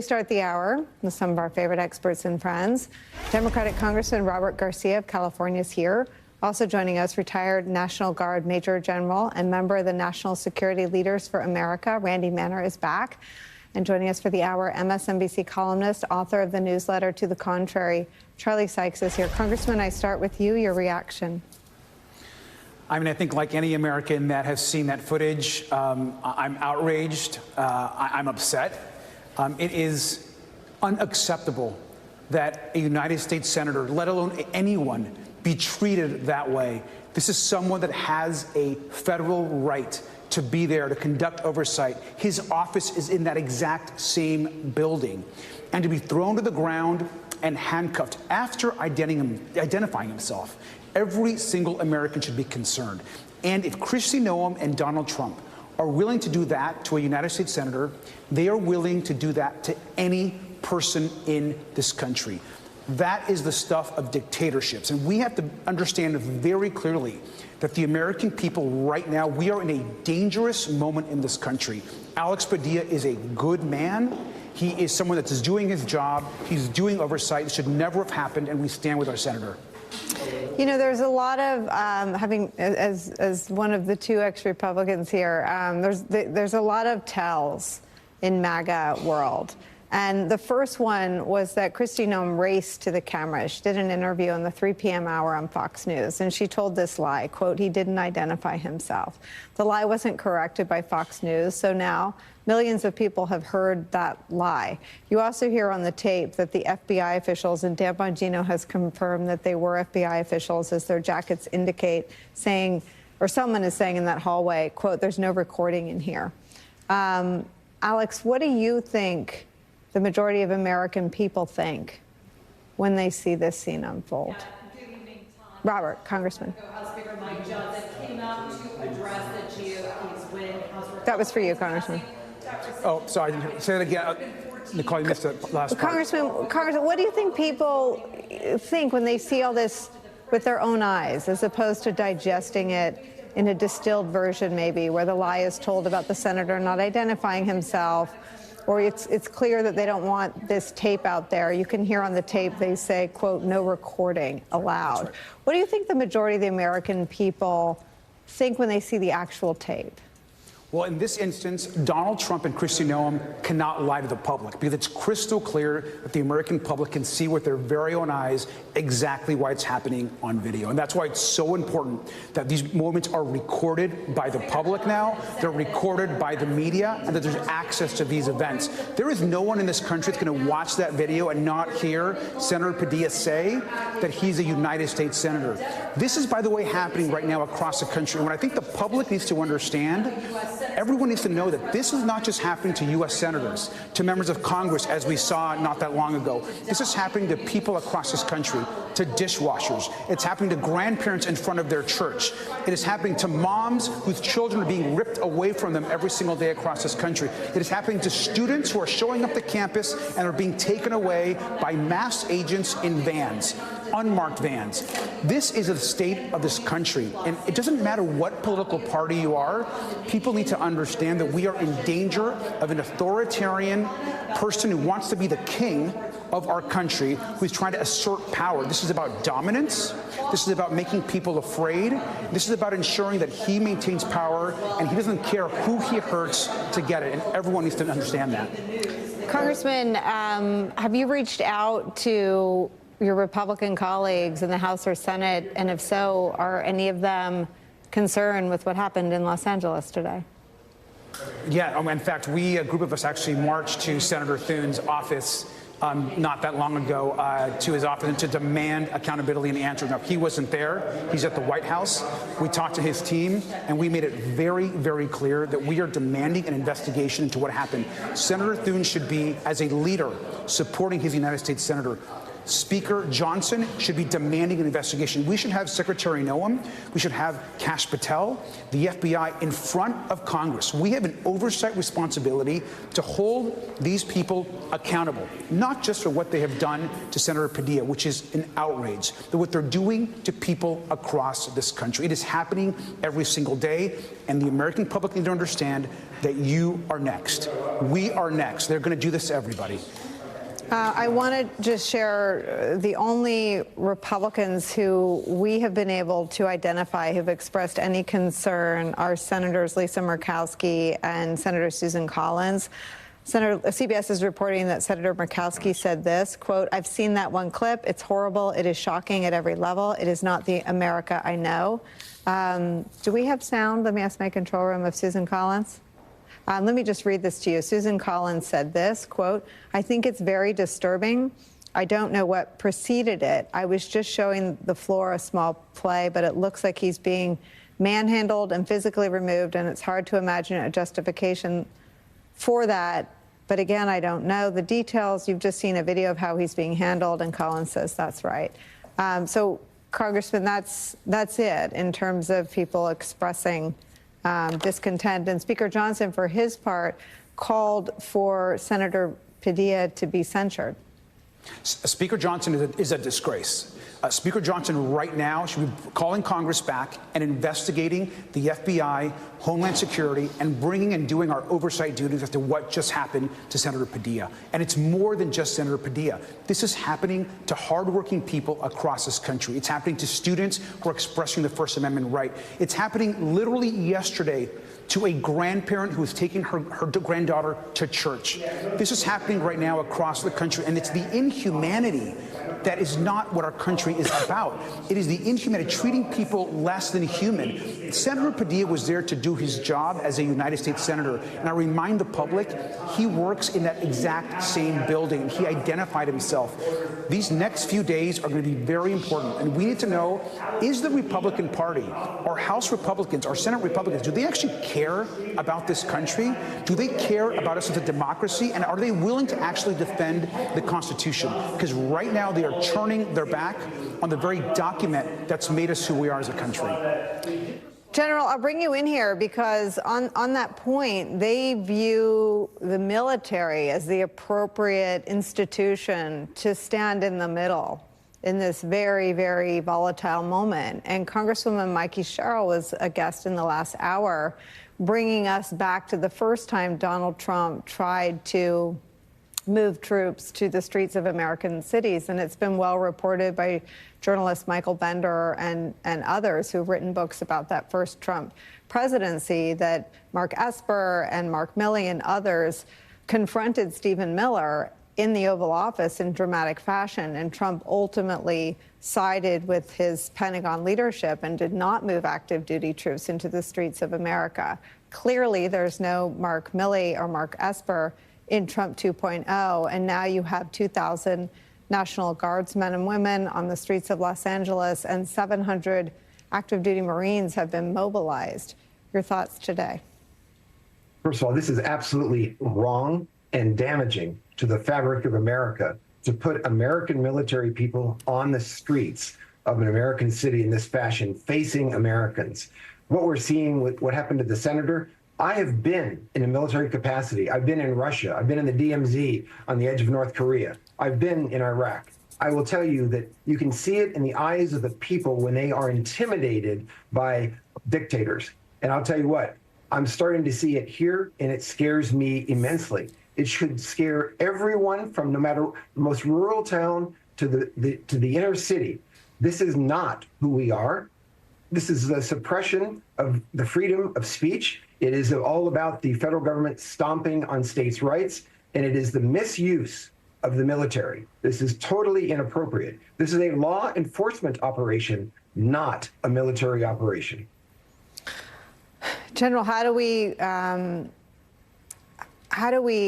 We start the hour with some of our favorite experts and friends. Democratic Congressman Robert Garcia of California is here. Also joining us, retired National Guard Major General and member of the National Security Leaders for America, Randy Manor, is back. And joining us for the hour, MSNBC columnist, author of the newsletter To the Contrary, Charlie Sykes is here. Congressman, I start with you. Your reaction. I mean, I think like any American that has seen that footage, I'm outraged. I'm upset. It is unacceptable that a United States senator, let alone anyone, be treated that way. This is someone that has a federal right to be there to conduct oversight. His office is in that exact same building. And to be thrown to the ground and handcuffed after identifying himself, every single American should be concerned. And if Kristi Noem and Donald Trump are willing to do that to a United States senator, they are willing to do that to any person in this country. That is the stuff of dictatorships. And we have to understand very clearly that the American people right now, we are in a dangerous moment in this country. Alex Padilla is a good man. He is someone that's doing his job. He's doing oversight. It should never have happened, and we stand with our senator. You know, there's a lot of, as one of the two ex-Republicans here, there's a lot of tells in MAGA world. And the first one was that Kristi Noem raced to the camera. She did an interview on the 3 p.m. hour on Fox News, and she told this lie, quote, he didn't identify himself. The lie wasn't corrected by Fox News, so now millions of people have heard that lie. You also hear on the tape that the FBI officials, and Dan Bongino has confirmed that they were FBI officials, as their jackets indicate, saying, or someone is saying in that hallway, quote, there's no recording in here. Alex, what do you think the majority of American people think when they see this scene unfold? Robert, Congressman. That was for you, Congressman. Oh, sorry. Say that again. Nicolle, you missed the last part. Congressman, what do you think people think when they see all this with their own eyes, as opposed to digesting it in a distilled version, maybe, where the lie is told about the senator not identifying himself, or it's clear that they don't want this tape out there? You can hear on the tape they say, quote, no recording allowed. Right. What do you think the majority of the American people think when they see the actual tape? Well, in this instance, Donald Trump and Kristi Noem cannot lie to the public, because it's crystal clear that the American public can see with their very own eyes exactly why it's happening on video. And that's why it's so important that these moments are recorded by the public now, they're recorded by the media, and that there's access to these events. There is no one in this country that's going to watch that video and not hear Senator Padilla say that he's a United States senator. This is, by the way, happening right now across the country. And what I think the public needs to understand, everyone needs to know that this is not just happening to U.S. senators, to members of Congress, as we saw not that long ago. This is happening to people across this country, to dishwashers. It's happening to grandparents in front of their church. It is happening to moms whose children are being ripped away from them every single day across this country. It is happening to students who are showing up to campus and are being taken away by masked agents in vans, unmarked vans. This is the state of this country, and it doesn't matter what political party you are. People need to understand that we are in danger of an authoritarian person who wants to be the king of our country, who's trying to assert power. This is about dominance. This is about making people afraid. This is about ensuring that he maintains power, and he doesn't care who he hurts to get it, and everyone needs to understand that. Congressman, have you reached out to your Republican colleagues in the House or Senate, and if so, are any of them concerned with what happened in Los Angeles today? Yeah, in fact, a group of us actually marched to Senator Thune's office not that long ago, to his office, and to demand accountability and answers. Now, he wasn't there. He's at the White House. We talked to his team, and we made it very, very clear that we are demanding an investigation into what happened. Senator Thune should be, as a leader, supporting his United States senator. Speaker Johnson should be demanding an investigation. We should have Secretary Noam, we should have Kash Patel, the FBI in front of Congress. We have an oversight responsibility to hold these people accountable, not just for what they have done to Senator Padilla, which is an outrage, but what they're doing to people across this country. It is happening every single day, and the American public need to understand that you are next. We are next. They're going to do this to everybody. I want to just share the only Republicans who we have been able to identify who've expressed any concern are Senators Lisa Murkowski and Senator Susan Collins. CBS is reporting that Senator Murkowski said this, quote, "I've seen that one clip. It's horrible. It is shocking at every level. It is not the America I know." Do we have sound? Let me ask my control room of Susan Collins. Let me just read this to you. Susan Collins said this, quote, "I think it's very disturbing. I don't know what preceded it. I was just showing the floor a small play, but it looks like he's being manhandled and physically removed, and it's hard to imagine a justification for that. But again, I don't know the details. You've just seen a video of how he's being handled," and Collins says that's right. So, Congressman, that's it in terms of people expressing discontent. And Speaker Johnson, for his part, called for Senator Padilla to be censured. Speaker Johnson is a disgrace. Speaker Johnson right now should be calling Congress back and investigating the FBI, Homeland Security, and bringing and doing our oversight duties as to what just happened to Senator Padilla. And it's more than just Senator Padilla. This is happening to hardworking people across this country. It's happening to students who are expressing the First Amendment right. It's happening literally yesterday to a grandparent who is taking her granddaughter to church. This is happening right now across the country, and it's the inhumanity that is not what our country is about. It is the inhumanity, treating people less than human. Senator Padilla was there to do his job as a United States Senator, and I remind the public, he works in that exact same building. He identified himself. These next few days are going to be very important, and we need to know, is the Republican Party, our House Republicans, our Senate Republicans, do they actually care about this country? Do they care about us as a democracy? And are they willing to actually defend the Constitution? Because right now they are turning their back on the very document that's made us who we are as a country. General, I'll bring you in here because on that point, they view the military as the appropriate institution to stand in the middle in this very, very volatile moment. And Congresswoman Mikey Sherrill was a guest in the last hour, bringing us back to the first time Donald Trump tried to move troops to the streets of American cities. And it's been well reported by journalist Michael Bender and others who've written books about that first Trump presidency, that Mark Esper and Mark Milley and others confronted Stephen Miller in the Oval Office in dramatic fashion. And Trump ultimately sided with his Pentagon leadership and did not move active duty troops into the streets of America. Clearly, there's no Mark Milley or Mark Esper in Trump 2.0, and now you have 2,000 National Guardsmen and women on the streets of Los Angeles, and 700 active duty Marines have been mobilized. Your thoughts today? First of all, this is absolutely wrong and damaging to the fabric of America to put American military people on the streets of an American city in this fashion, facing Americans. What we're seeing with what happened to the senator, I have been in a military capacity. I've been in Russia. I've been in the DMZ on the edge of North Korea. I've been in Iraq. I will tell you that you can see it in the eyes of the people when they are intimidated by dictators. And I'll tell you what, I'm starting to see it here, and it scares me immensely. It should scare everyone from no matter the most rural town to the inner city. This is not who we are. This is the suppression of the freedom of speech. It is all about the federal government stomping on states' rights, and it is the misuse of the military. This is totally inappropriate. This is a law enforcement operation, not a military operation. General, how do we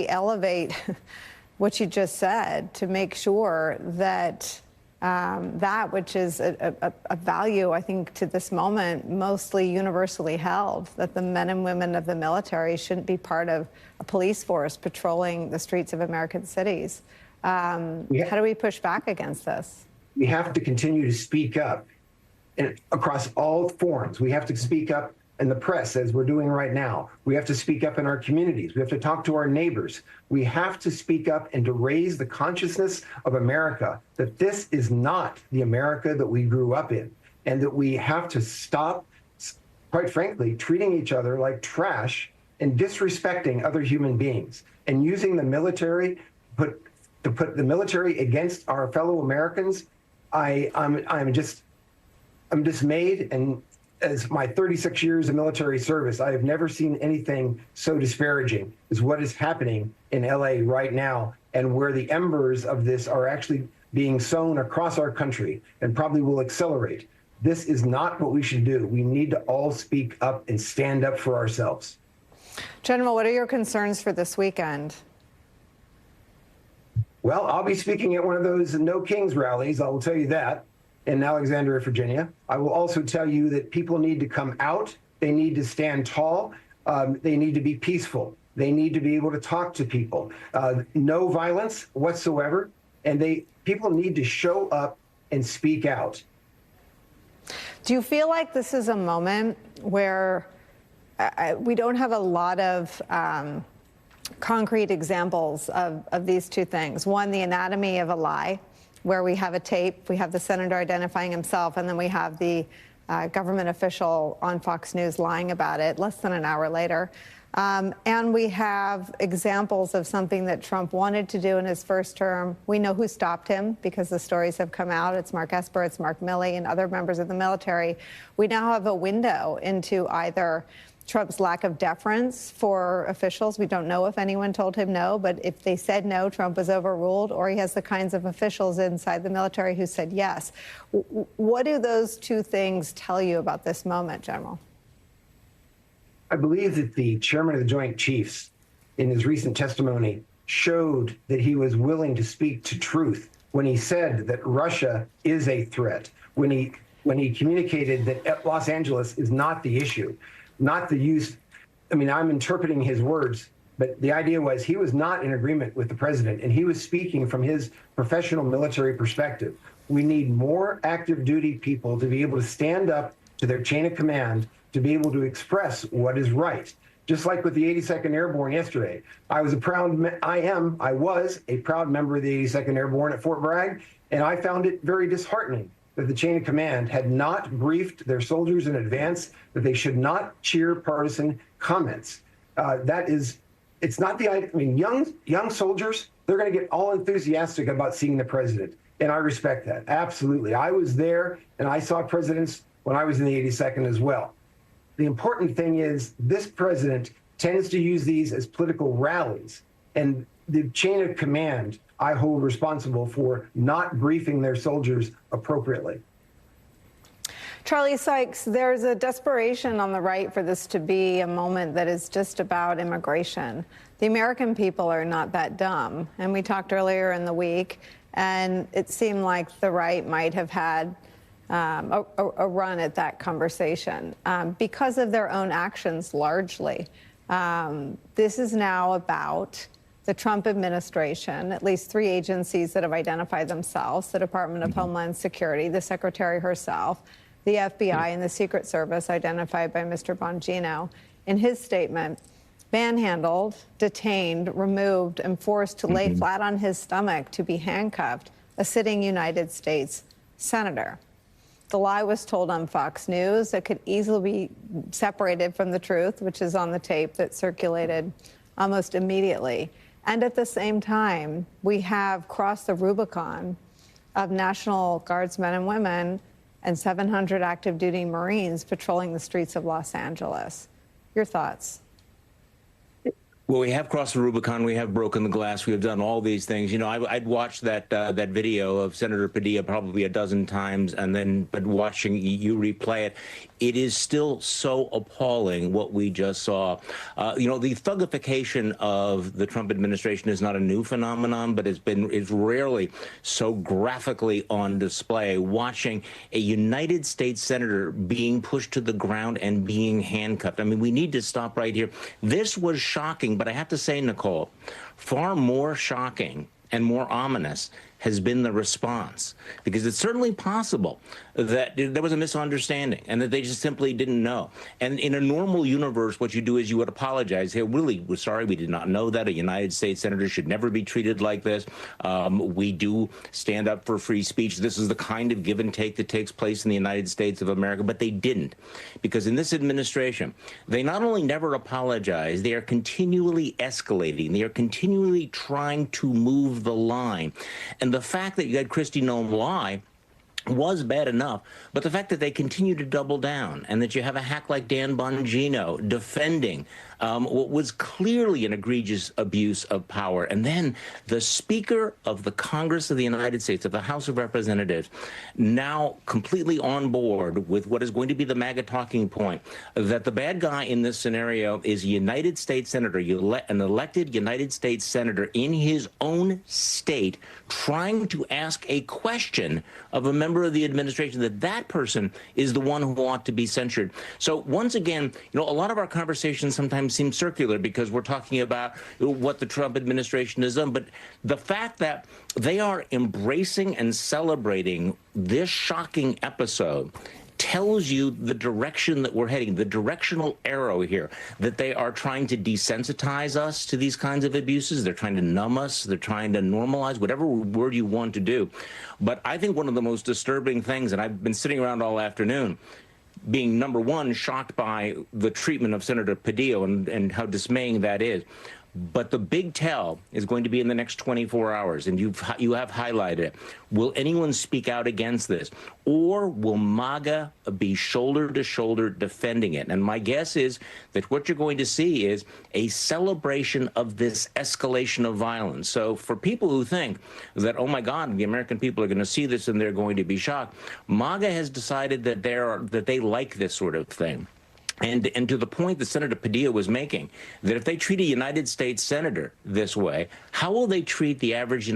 elevate what you just said to make sure that that which is a value, I think, to this moment, mostly universally held, that the men and women of the military shouldn't be part of a police force patrolling the streets of American cities? How do we push back against this? We have to continue to speak up across all forms. We have to speak up in the press, as we're doing right now. We have to speak up in our communities. We have to talk to our neighbors. We have to speak up and to raise the consciousness of America that this is not the America that we grew up in, and that we have to stop, quite frankly, treating each other like trash and disrespecting other human beings and using the military to put the military against our fellow Americans. I'm dismayed, and as my 36 years of military service, I have never seen anything so disparaging as what is happening in LA right now, and where the embers of this are actually being sown across our country and probably will accelerate. This is not what we should do. We need to all speak up and stand up for ourselves. General, what are your concerns for this weekend? Well, I'll be speaking at one of those No Kings rallies, I will tell you that, in Alexandria, Virginia. I will also tell you that people need to come out. They need to stand tall. They need to be peaceful. They need to be able to talk to people. No violence whatsoever. And people need to show up and speak out. Do you feel like this is a moment where we don't have a lot of concrete examples of these two things? One, the anatomy of a lie, where we have a tape, we have the senator identifying himself, and then we have the government official on Fox News lying about it less than an hour later. And we have examples of something that Trump wanted to do in his first term. We know who stopped him because the stories have come out. It's Mark Esper, it's Mark Milley, and other members of the military. We now have a window into either Trump's lack of deference for officials. We don't know if anyone told him no, but if they said no, Trump was overruled, or he has the kinds of officials inside the military who said yes. What do those two things tell you about this moment, General? I believe that the chairman of the Joint Chiefs, in his recent testimony, showed that he was willing to speak to truth when he said that Russia is a threat, when he communicated that Los Angeles is not the issue. Not the use, I mean, I'm interpreting his words, but the idea was he was not in agreement with the president, and he was speaking from his professional military perspective. We need more active duty people to be able to stand up to their chain of command, to be able to express what is right. Just like with the 82nd Airborne yesterday, I was a proud member of the 82nd Airborne at Fort Bragg, and I found it very disheartening that the chain of command had not briefed their soldiers in advance that they should not cheer partisan comments. It's not I mean, young soldiers, they're going to get all enthusiastic about seeing the president, and I respect that, absolutely. I was there, and I saw presidents when I was in the 82nd as well. The important thing is this president tends to use these as political rallies, and the chain of command I hold responsible for not briefing their soldiers appropriately. Charlie Sykes, there's a desperation on the right for this to be a moment that is just about immigration. The American people are not that dumb. And we talked earlier in the week, and it seemed like the right might have had a run at that conversation because of their own actions largely. This is now about the Trump administration, at least 3 agencies that have identified themselves, the Department of Homeland Security, the Secretary herself, the FBI, and the Secret Service, identified by Mr. Bongino. In his statement, manhandled, detained, removed, and forced to lay flat on his stomach to be handcuffed a sitting United States senator. The lie was told on Fox News that could easily be separated from the truth, which is on the tape that circulated almost immediately. And at the same time, we have crossed the Rubicon of National Guardsmen and women and 700 active duty Marines patrolling the streets of Los Angeles. Your thoughts? Well, we have crossed the Rubicon. We have broken the glass. We have done all these things. You know, I'd watched that video of Senator Padilla probably a dozen times, but watching you replay it, it is still so appalling what we just saw. You know, the thugification of the Trump administration is not a new phenomenon, but is rarely so graphically on display. Watching a United States senator being pushed to the ground and being handcuffed. I mean, we need to stop right here. This was shocking, but I have to say, Nicolle, far more shocking and more ominous has been the response, because it's certainly possible that there was a misunderstanding and that they just simply didn't know. And in a normal universe, what you do is you would apologize. Hey, really, we're sorry, we did not know that. A United States senator should never be treated like this. We do stand up for free speech. This is the kind of give and take that takes place in the United States of America. But they didn't, because in this administration, they not only never apologize, they are continually escalating. They are continually trying to move the line. And the fact that you had Kristi Noem lie was bad enough, but the fact that they continue to double down and that you have a hack like Dan Bongino defending what was clearly an egregious abuse of power, and then the Speaker of the Congress of the United States, of the House of Representatives, now completely on board with what is going to be the MAGA talking point, that the bad guy in this scenario is a United States senator, an elected United States senator in his own state, trying to ask a question of a member of the administration, that person is the one who ought to be censured. So once again, a lot of our conversations sometimes seem circular because we're talking about what the Trump administration has done. But the fact that they are embracing and celebrating this shocking episode tells you the direction that we're heading, the directional arrow here, that they are trying to desensitize us to these kinds of abuses. They're trying to numb us. They're trying to normalize, whatever word you want to do. But I think one of the most disturbing things, and I've been sitting around all afternoon, being, number one, shocked by the treatment of Senator Padilla and how dismaying that is. But the big tell is going to be in the next 24 hours, and you have highlighted it. Will anyone speak out against this, or will MAGA be shoulder to shoulder defending it? And my guess is that what you're going to see is a celebration of this escalation of violence. So for people who think that, oh my God, the American people are going to see this and they're going to be shocked, MAGA has decided that they like this sort of thing. And to the point that Senator Padilla was making, that if they treat a United States senator this way, how will they treat the average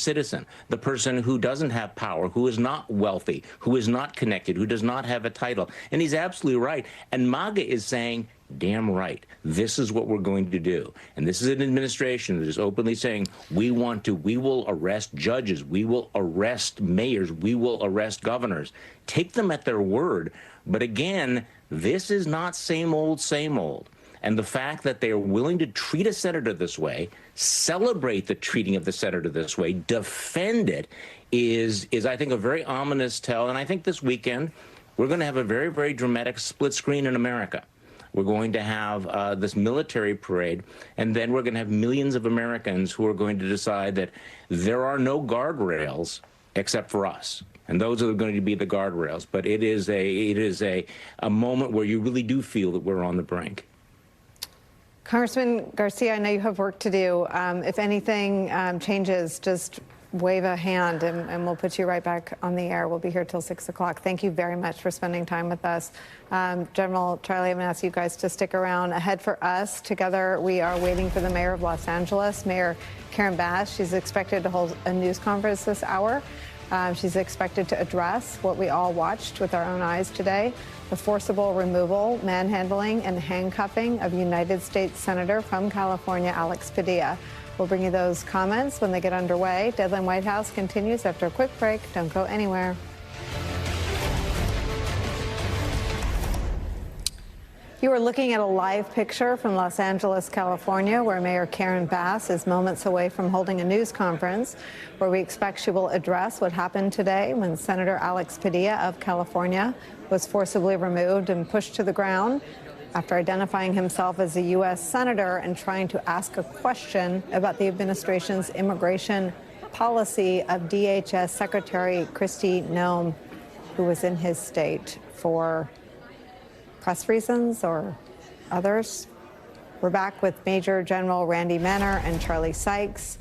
citizen, the person who doesn't have power, who is not wealthy, who is not connected, who does not have a title? And he's absolutely right. And MAGA is saying, damn right, this is what we're going to do. And this is an administration that is openly saying, we will arrest judges, we will arrest mayors, we will arrest governors. Take them at their word. But again, this is not same old, same old. And the fact that they are willing to treat a senator this way, celebrate the treating of the senator this way, defend it, is I think, a very ominous tell. And I think this weekend, we're going to have a very, very dramatic split screen in America. We're going to have this military parade, and then we're going to have millions of Americans who are going to decide that there are no guardrails except for us. And those are going to be the guardrails. But it is a moment where you really do feel that we're on the brink. Congressman Garcia, I know you have work to do. If anything changes, just wave a hand and we'll put you right back on the air. We'll be here till 6 o'clock. Thank you very much for spending time with us. General Charlie, I'm going to ask you guys to stick around. Ahead for us, together, we are waiting for the mayor of Los Angeles, Mayor Karen Bass. She's expected to hold a news conference this hour. She's expected to address what we all watched with our own eyes today, the forcible removal, manhandling, and handcuffing of United States Senator from California, Alex Padilla. We'll bring you those comments when they get underway. Deadline White House continues after a quick break. Don't go anywhere. You are looking at a live picture from Los Angeles, California, where Mayor Karen Bass is moments away from holding a news conference where we expect she will address what happened today when Senator Alex Padilla of California was forcibly removed and pushed to the ground after identifying himself as a U.S. senator and trying to ask a question about the administration's immigration policy of DHS Secretary Kristi Noem, who was in his state for press reasons or others. We're back with Major General Randy Manor and Charlie Sykes.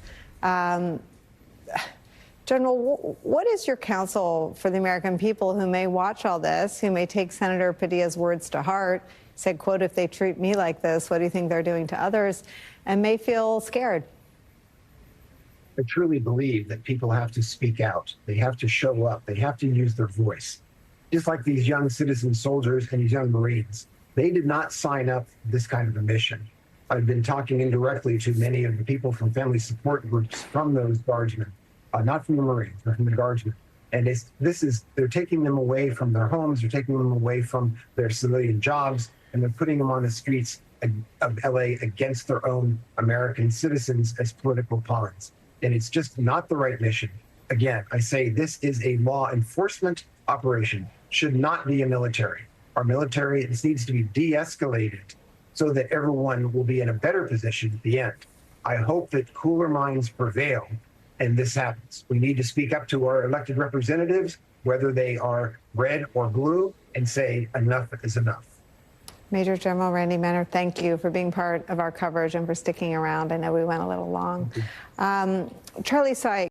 General, what is your counsel for the American people who may watch all this, who may take Senator Padilla's words to heart, said, quote, if they treat me like this, what do you think they're doing to others, and may feel scared? I truly believe that people have to speak out. They have to show up. They have to use their voice. Just like these young citizen soldiers and these young Marines. They did not sign up for this kind of a mission. I've been talking indirectly to many of the people from family support groups from those guardsmen, not from the Marines, but from the guardsmen. And they're taking them away from their homes, they're taking them away from their civilian jobs, and they're putting them on the streets of LA against their own American citizens as political pawns. And it's just not the right mission. Again, I say this is a law enforcement operation, should not be a military. Our military, this needs to be de-escalated so that everyone will be in a better position at the end. I hope that cooler minds prevail and this happens. We need to speak up to our elected representatives, whether they are red or blue, and say enough is enough. Major General Randy Manor, thank you for being part of our coverage and for sticking around. I know we went a little long. Charlie Sykes.